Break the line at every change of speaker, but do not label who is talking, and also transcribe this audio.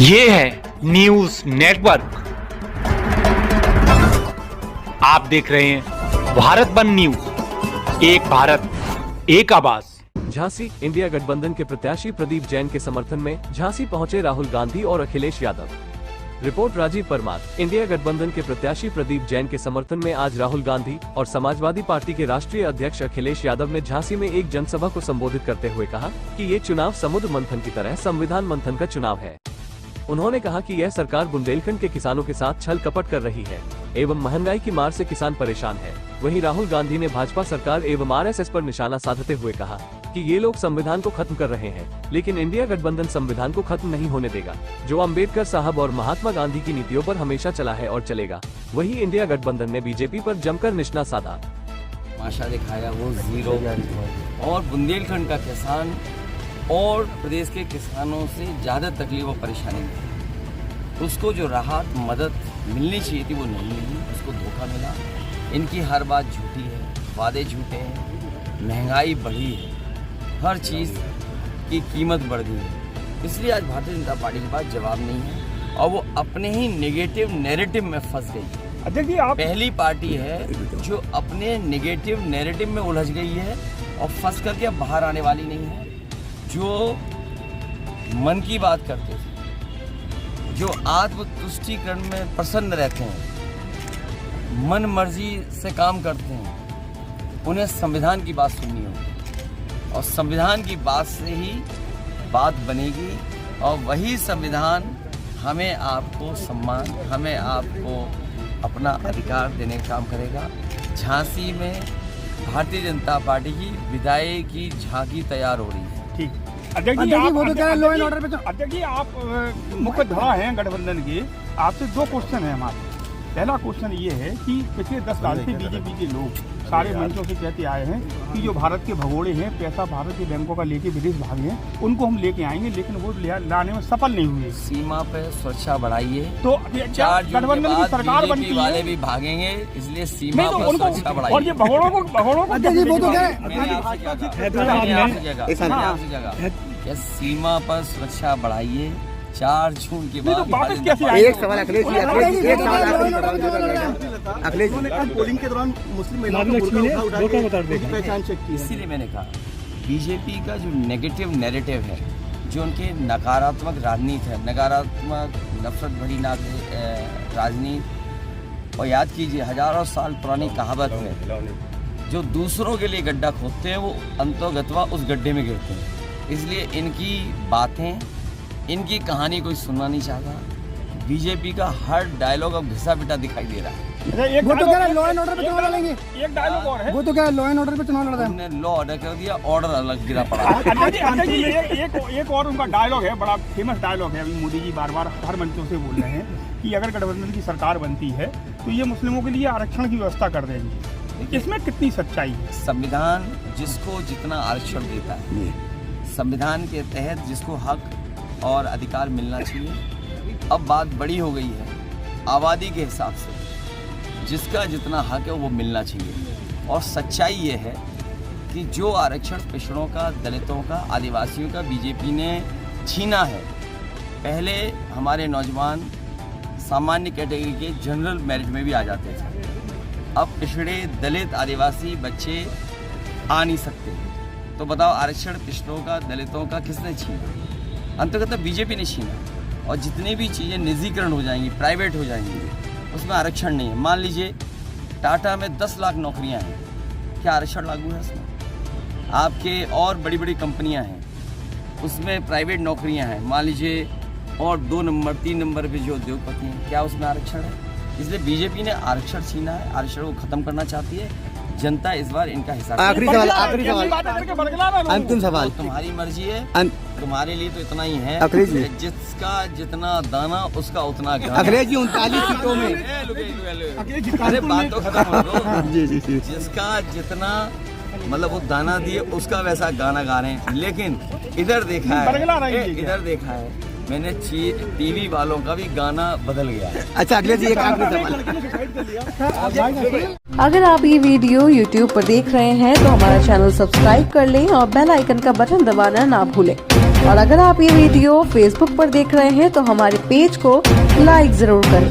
ये है news network. आप देख रहे हैं भारत बंद न्यूज, एक भारत एक आवाज।
झांसी इंडिया गठबंधन के प्रत्याशी प्रदीप जैन के समर्थन में झांसी पहुंचे राहुल गांधी और अखिलेश यादव। रिपोर्ट राजीव परमार। इंडिया गठबंधन के प्रत्याशी प्रदीप जैन के समर्थन में आज राहुल गांधी और समाजवादी पार्टी के राष्ट्रीय अध्यक्ष अखिलेश यादव ने झांसी में एक जनसभा को संबोधित करते हुए कहा कि ये चुनाव समुद्र मंथन की तरह संविधान मंथन का चुनाव है। उन्होंने कहा कि यह सरकार बुंदेलखंड के किसानों के साथ छल कपट कर रही है एवं महंगाई की मार से किसान परेशान है। वहीं राहुल गांधी ने भाजपा सरकार एवं आरएसएस पर निशाना साधते हुए कहा कि ये लोग संविधान को खत्म कर रहे हैं, लेकिन इंडिया गठबंधन संविधान को खत्म नहीं होने देगा, जो अम्बेडकर साहब और महात्मा गांधी की नीतियों पर हमेशा चला है और चलेगा। वहीं इंडिया गठबंधन ने बीजेपी पर जमकर निशाना साधा।
तमाशा दिखाया वो जीरो, और बुंदेलखंड का किसान और प्रदेश के किसानों से ज़्यादा तकलीफ और परेशानी थी। उसको जो राहत मदद मिलनी चाहिए थी वो नहीं मिली, उसको धोखा मिला। इनकी हर बात झूठी है, वादे झूठे हैं, महंगाई बढ़ी है, हर चीज़ की कीमत बढ़ गई है। इसलिए आज भारतीय जनता पार्टी के पास जवाब नहीं है और वो अपने ही नेगेटिव नैरेटिव में फंस गई है।
अध्यक्ष जी, आप
पहली पार्टी है जो अपने नेगेटिव नैरेटिव में उलझ गई है और फंस करके अब बाहर आने वाली नहीं है। जो मन की बात करते थे, जो आत्मतुष्टिकरण में प्रसन्न रहते हैं, मन मर्जी से काम करते हैं, उन्हें संविधान की बात सुननी होगी और संविधान की बात से ही बात बनेगी और वही संविधान हमें आपको सम्मान, हमें आपको अपना अधिकार देने का काम करेगा। झांसी में भारतीय जनता पार्टी की विदाई की झांकी तैयार हो रही है।
ठीक अध्यक्ष जी, वो तो कह रहे हैं लॉ एंड ऑर्डर पे। अध्यक्ष जी, आप मुख्य धारा हैं गठबंधन के, आपसे दो क्वेश्चन है हमारे। पहला क्वेश्चन ये है कि पिछले 10 साल से बीजेपी के लोग सारे मंचों से कहते आए हैं कि जो भारत के भगोड़े हैं, पैसा भारत के बैंकों का लेके विदेश भागे हैं, उनको हम लेके आएंगे, लेकिन वो लाने में सफल नहीं हुए।
सीमा पे सुरक्षा बढ़ाइए
तो
गठबंधन की सरकार बनती वाले भी भागेंगे, इसलिए सीमा पर सुरक्षा बढ़ाइए।
और ये भगोड़ों को
सीमा पर सुरक्षा बढ़ाइए। 4 जून के बाद
एक सवाल अखिलेश जी, अखिलेश
पोलिंग के दौरान मुस्लिम महिलाओं को बुर्का उठा के पहचान चेक की।
इसीलिए मैंने कहा बीजेपी का जो नेगेटिव नैरेटिव है, जो उनके नकारात्मक राजनीति है, नकारात्मक नफरत भरी राजनीति, और याद कीजिए हजारों साल पुरानी कहावत है, जो दूसरों के लिए गड्ढा खोदते हैं वो अंतोगत्वा उस गड्ढे में गिरते हैं। इसलिए इनकी बातें, इनकी कहानी कोई सुनना नहीं चाहता। बीजेपी का हर डायलॉग अब घिसा पिटा दिखाई दे रहा है।
वो तो कह रहा है लॉ एंड ऑर्डर पे चुनाव लड़ेंगे।
एक डायलॉग और है,
वो तो कह रहा है लॉ एंड ऑर्डर पे चुनाव लड़ रहा है।
उन्होंने लॉ ऑर्डर कर दिया, ऑर्डर अलग गिरा पड़ा।
अध्यक्ष जी, एक और उनका डायलॉग है, बड़ा फेमस डायलॉग है। अभी मोदी जी बार बार हर मंचों से बोल रहे हैं कि अगर गठबंधन की सरकार बनती है तो ये मुस्लिमों के लिए आरक्षण की व्यवस्था कर देंगे। इसमें कितनी सच्चाई है?
संविधान जिसको जितना आरक्षण देता है, संविधान के तहत जिसको हक और अधिकार मिलना चाहिए, अब बात बड़ी हो गई है। आबादी के हिसाब से जिसका जितना हक है वो मिलना चाहिए। और सच्चाई ये है कि जो आरक्षण पिछड़ों का, दलितों का, आदिवासियों का बीजेपी ने छीना है। पहले हमारे नौजवान सामान्य कैटेगरी के जनरल मेरिट में भी आ जाते थे, अब पिछड़े, दलित, आदिवासी बच्चे आ नहीं सकते। तो बताओ आरक्षण पिछड़ों का, दलितों का किसने छीना? अंतर्गत बीजेपी ने छीना। और जितनी भी चीज़ें निजीकरण हो जाएंगी, प्राइवेट हो जाएंगी, उसमें आरक्षण नहीं है। मान लीजिए टाटा में 10 लाख नौकरियां हैं, क्या आरक्षण लागू है उसमें? आपके और बड़ी बड़ी कंपनियां हैं, उसमें प्राइवेट नौकरियां हैं, मान लीजिए, और 2 नंबर 3 नंबर पे जो उद्योगपति हैं, क्या उसमें आरक्षण है? इसलिए बीजेपी ने आरक्षण छीना है, आरक्षण को खत्म करना चाहती है जनता। इस बार इनका हिसाब।
आखिरी सवाल, अंतिम सवाल।
तुम्हारी मर्जी है, तुम्हारे लिए तो इतना ही है।
अखिलेश जी,
जिसका जितना दाना उसका उतना ज्ञान।
अखिलेश जी 39 सीटों में,
अरे बात तो खत्म हो दो।
जी जी जी,
जिसका जितना मतलब वो दाना दिए उसका वैसा गाना गा रहे हैं। लेकिन इधर देखा है मैंने, टीवी वालों का भी गाना बदल गया है।
अच्छा अखिलेश जी, एक आखिरी सवाल।
अगर आप ये वीडियो YouTube पर देख रहे हैं तो हमारा चैनल सब्सक्राइब कर लें और बेल आइकन का बटन दबाना ना भूलें। और अगर आप ये वीडियो फेसबुक पर देख रहे हैं तो हमारे पेज को लाइक जरूर करें।